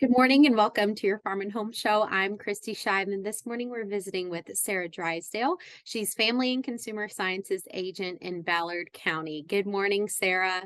Good morning and welcome to your Farm and Home Show. I'm Kristi Shive, and this morning we're visiting with Sarah Drysdale. She's Family and Consumer Sciences Agent in Ballard County. Good morning, Sarah.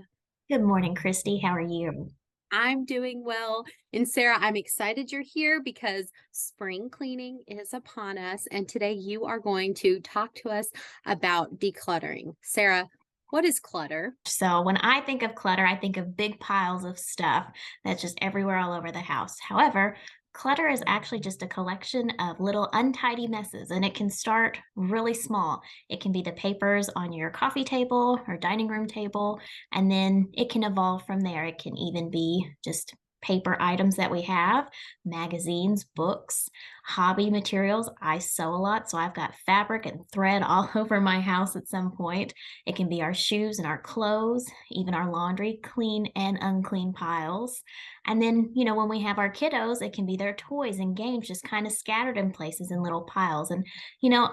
Good morning, Kristi. How are you? I'm doing well. And Sarah, I'm excited you're here because spring cleaning is upon us. And today you are going to talk to us about decluttering. Sarah, what is clutter? So, when I think of clutter, I think of big piles of stuff that's just everywhere all over the house. However, clutter is actually just a collection of little untidy messes, and it can start really small. It can be the papers on your coffee table or dining room table, and then it can evolve from there. It can even be just paper items that we have, magazines, books, hobby materials. I sew a lot, so I've got fabric and thread all over my house at some point. It can be our shoes and our clothes, even our laundry, clean and unclean piles. And then, when we have our kiddos, it can be their toys and games just kind of scattered in places in little piles. And,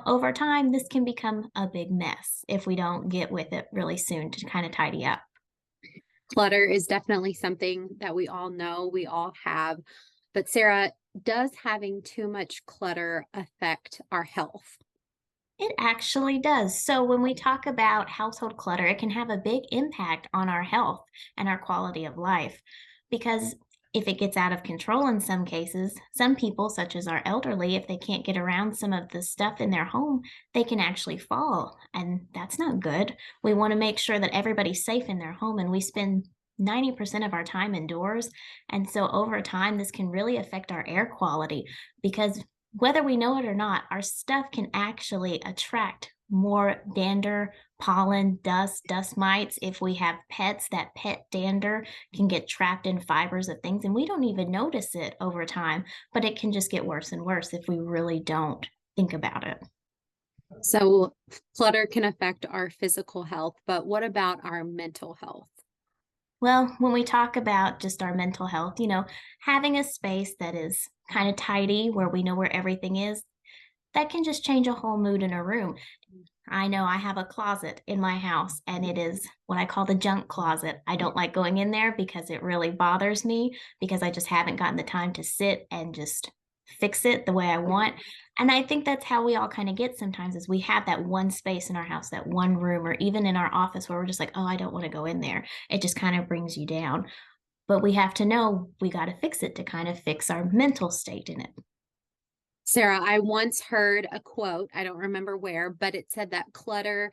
over time, this can become a big mess if we don't get with it really soon to kind of tidy up. Clutter is definitely something that we all know, we all have. But Sarah, does having too much clutter affect our health? It actually does. So, when we talk about household clutter, it can have a big impact on our health and our quality of life. Because if it gets out of control in some cases, some people, such as our elderly, if they can't get around some of the stuff in their home, they can actually fall. And that's not good. We want to make sure that everybody's safe in their home, and we spend 90% of our time indoors. And so, over time, this can really affect our air quality because whether we know it or not, our stuff can actually attract more dander, pollen, dust mites. If we have pets, that pet dander can get trapped in fibers of things, and we don't even notice it over time, but it can just get worse and worse if we really don't think about it. So, clutter can affect our physical health, but what about our mental health? Well, when we talk about just our mental health, having a space that is kind of tidy where we know where everything is, that can just change a whole mood in a room. I know I have a closet in my house, and it is what I call the junk closet. I don't like going in there because it really bothers me because I just haven't gotten the time to sit and just fix it the way I want. And I think that's how we all kind of get sometimes is we have that one space in our house, that one room, or even in our office where we're just like, oh, I don't want to go in there. It just kind of brings you down. But we have to know we got to fix it to kind of fix our mental state in it. Sarah, I once heard a quote, I don't remember where, but it said that clutter,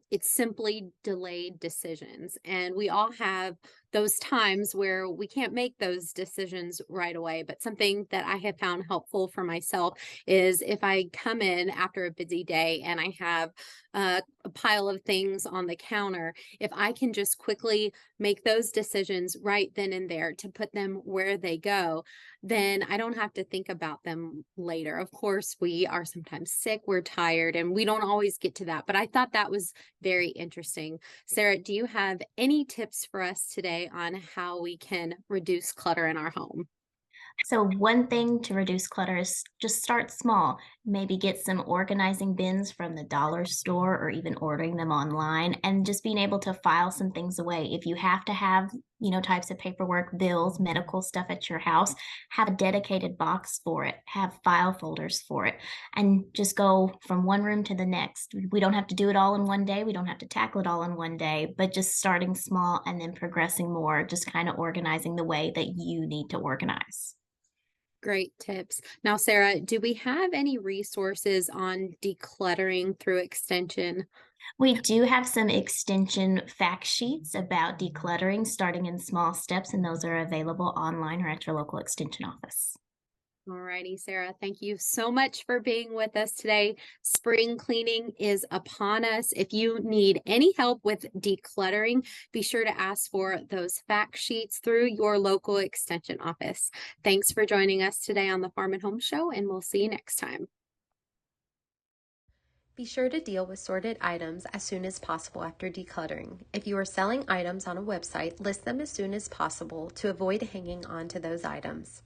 it's simply delayed decisions. And we all have those times where we can't make those decisions right away. But something that I have found helpful for myself is if I come in after a busy day and I have a pile of things on the counter, if I can just quickly make those decisions right then and there to put them where they go, then I don't have to think about them later. Of course, we are sometimes sick, we're tired, and we don't always get to that. But I thought that was very interesting. Sarah, do you have any tips for us today on how we can reduce clutter in our home? So, one thing to reduce clutter is just start small. Maybe get some organizing bins from the dollar store or even ordering them online and just being able to file some things away. If you have to have, types of paperwork, bills, medical stuff at your house, have a dedicated box for it, have file folders for it, and just go from one room to the next. We don't have to do it all in one day. We don't have to tackle it all in one day, but just starting small and then progressing more, just kind of organizing the way that you need to organize. Great tips. Now, Sarah, do we have any resources on decluttering through extension? We do have some extension fact sheets about decluttering, starting in small steps, and those are available online or at your local extension office. Alrighty, Sarah, thank you so much for being with us today. Spring cleaning is upon us. If you need any help with decluttering, be sure to ask for those fact sheets through your local extension office. Thanks for joining us today on the Farm and Home Show, and we'll see you next time. Be sure to deal with sorted items as soon as possible after decluttering. If you are selling items on a website, list them as soon as possible to avoid hanging on to those items.